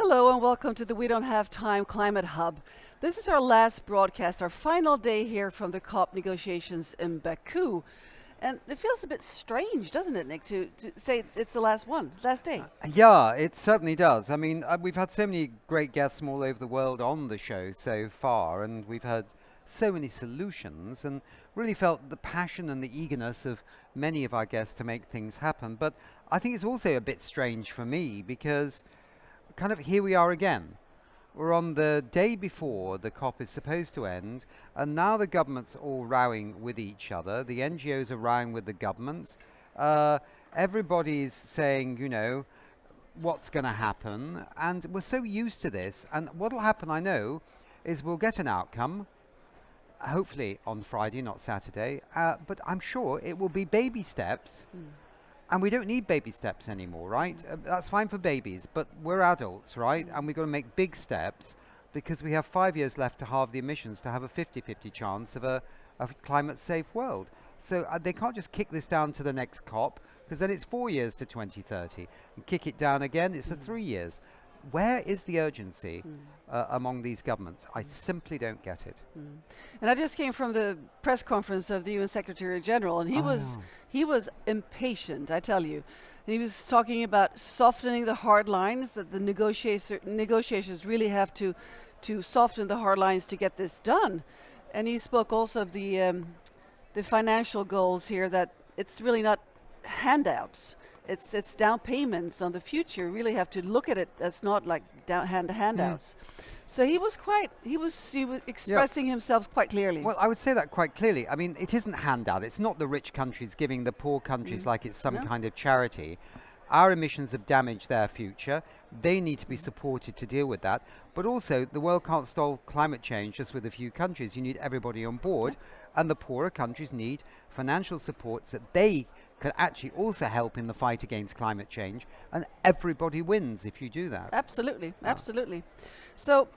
Hello and welcome to the We Don't Have Time Climate Hub. This is our last broadcast, our final day here from the COP negotiations in Baku. And it feels a bit strange, doesn't it, Nick, to say it's the last day? Yeah, it certainly does. I mean, we've had so many great guests from all over the world on the show so far, and we've heard so many solutions and really felt the passion and the eagerness of many of our guests to make things happen. But I think it's also a bit strange for me because kind of here we are again. We're on the day before the COP is supposed to end, and now the governments are all rowing with each other. The NGOs are rowing with the governments. Everybody's saying, you know, what's going to happen, and we're so used to this. And what will happen, I know, is we'll get an outcome, hopefully on Friday, not Saturday, but I'm sure it will be baby steps. And we don't need baby steps anymore, right? That's fine for babies, but we're adults, right? And we've got to make big steps because we have 5 years left to halve the emissions to have a 50-50 chance of a climate-safe world. So they can't just kick this down to the next COP because then it's 4 years to 2030. And kick it down again, it's 3 years. Where is the urgency among these governments? I simply don't get it. And I just came from the press conference of the UN Secretary General, and he was impatient, I tell you. He was talking about softening the hard lines, that the negotiators really have to soften the hard lines to get this done. And he spoke also of the financial goals here, that it's really not handouts. It's down payments on the future. Really have to look at it as not like handouts. So he was expressing himself quite clearly. Well, I would say that quite clearly. I mean, it isn't handout. It's not the rich countries giving the poor countries like it's some kind of charity. Our emissions have damaged their future. They need to be supported to deal with that. But also, the world can't solve climate change just with a few countries. You need everybody on board. And the poorer countries need financial supports that they can actually also help in the fight against climate change. And everybody wins if you do that. Absolutely, absolutely. So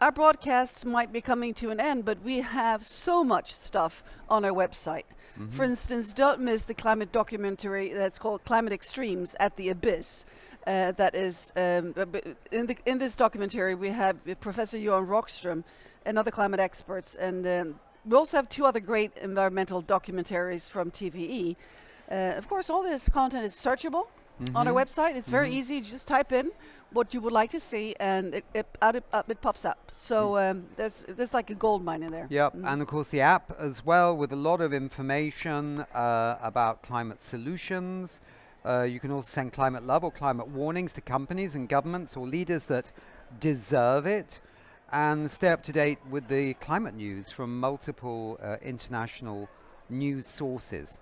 our broadcasts might be coming to an end, but we have so much stuff on our website. For instance, don't miss the climate documentary that's called Climate Extremes at the Abyss. That is, in this documentary, we have Professor Johan Rockström and other climate experts. And we also have two other great environmental documentaries from TVE. Of course, all this content is searchable on our website. It's very easy. You just type in what you would like to see, and it pops up. So there's like a gold mine in there. Yep, and of course the app as well, with a lot of information about climate solutions. You can also send climate love or climate warnings to companies and governments or leaders that deserve it, and stay up to date with the climate news from multiple international news sources.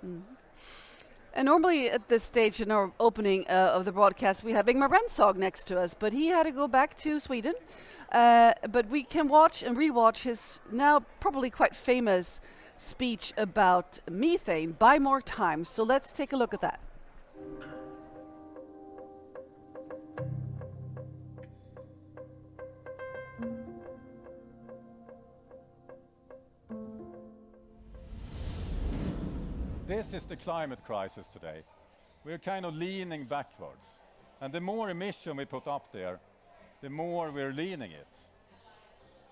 And normally at this stage in our opening of the broadcast, we have Ingmar Rentzhog next to us, but he had to go back to Sweden. But we can watch and rewatch his now probably quite famous speech about methane, Buy More Time. So let's take a look at that. This is the climate crisis today. We're kind of leaning backwards. And the more emission we put up there, the more we're leaning it.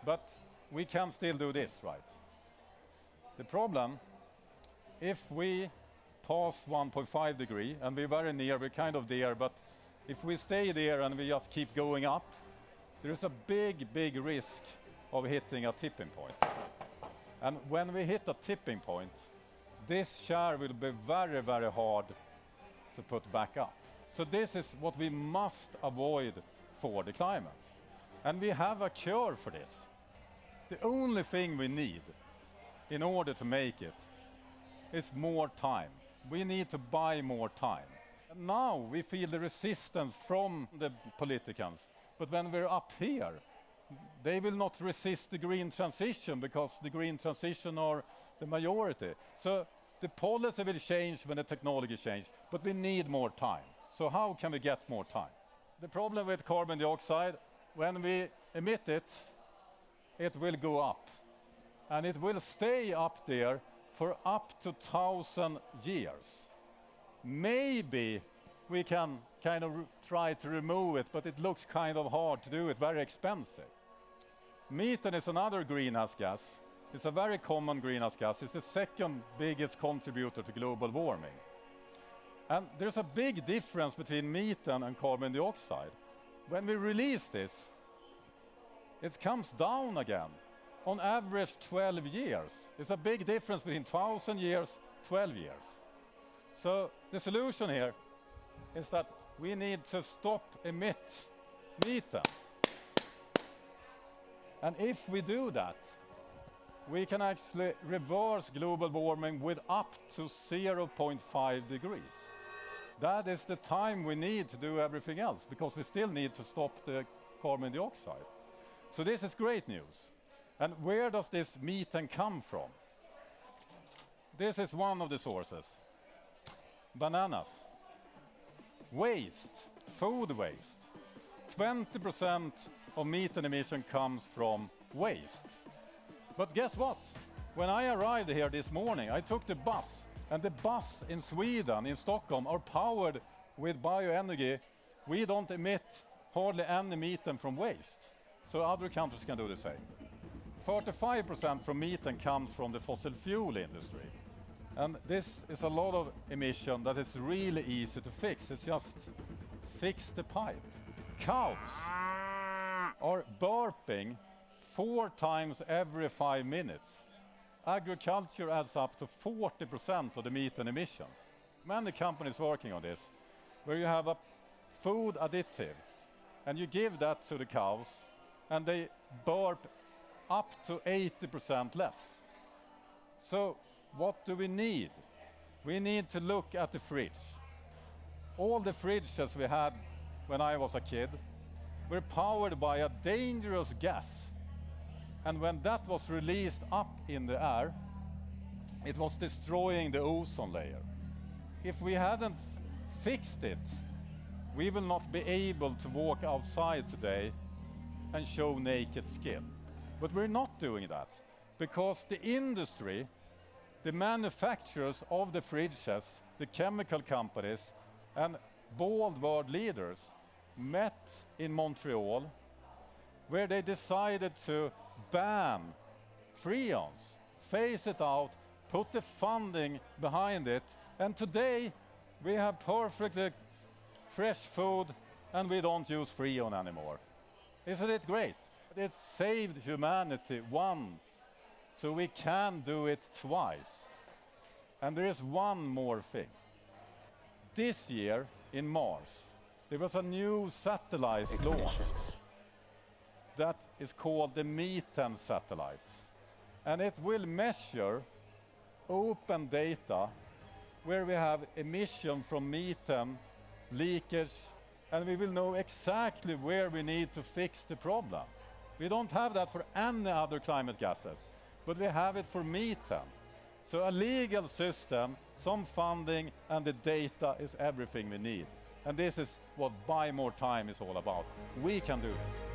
But we can still do this, right? The problem, if we pass 1.5 degree, and we're very near, we're kind of there, but if we stay there and we just keep going up, there is a big, big risk of hitting a tipping point. And when we hit a tipping point, this share will be very, very hard to put back up. So this is what we must avoid for the climate. And we have a cure for this. The only thing we need in order to make it is more time. We need to buy more time. And now we feel the resistance from the politicians. But when we're up here, they will not resist the green transition because the green transition are the majority. So the policy will change when the technology changes, but we need more time. So how can we get more time? The problem with carbon dioxide, when we emit it, it will go up. And it will stay up there for up to 1,000 years. Maybe we can kind of try to remove it, but it looks kind of hard to do it, very expensive. Methane is another greenhouse gas. It's a very common greenhouse gas. It's the second biggest contributor to global warming. And there's a big difference between methane and carbon dioxide. When we release this, it comes down again. On average 12 years. It's a big difference between 1,000 years, 12 years. So the solution here is that we need to stop emit methane. And if we do that, we can actually reverse global warming with up to 0.5 degrees. That is the time we need to do everything else, because we still need to stop the carbon dioxide. So this is great news. And where does this methane come from? This is one of the sources. Bananas. Waste, food waste. 20% of methane emission comes from waste. But guess what? When I arrived here this morning, I took the bus, and the bus in Sweden, in Stockholm, are powered with bioenergy. We don't emit hardly any methane from waste. So other countries can do the same. 45% from methane comes from the fossil fuel industry. And this is a lot of emission that is really easy to fix. It's just fix the pipe. Cows are burping 4 times every 5 minutes. Agriculture adds up to 40% of the methane emissions. Many companies working on this, where you have a food additive, and you give that to the cows, and they burp up to 80% less. So what do we need? We need to look at the fridge. All the fridges we had when I was a kid were powered by a dangerous gas. And when that was released up in the air, it was destroying the ozone layer. If we hadn't fixed it, we will not be able to walk outside today and show naked skin. But we're not doing that, because the industry, the manufacturers of the fridges, the chemical companies, and bold world leaders met in Montreal, where they decided to ban freons, phase it out, put the funding behind it, and today we have perfectly fresh food and we don't use freon anymore. Isn't it great? It saved humanity once, so we can do it twice. And there is one more thing. This year, in Mars, there was a new satellite launched that is called the Methane satellite. And it will measure open data where we have emission from methane, leakage, and we will know exactly where we need to fix the problem. We don't have that for any other climate gases, but we have it for methane. So a legal system, some funding, and the data is everything we need. And this is what Buy More Time is all about. We can do this.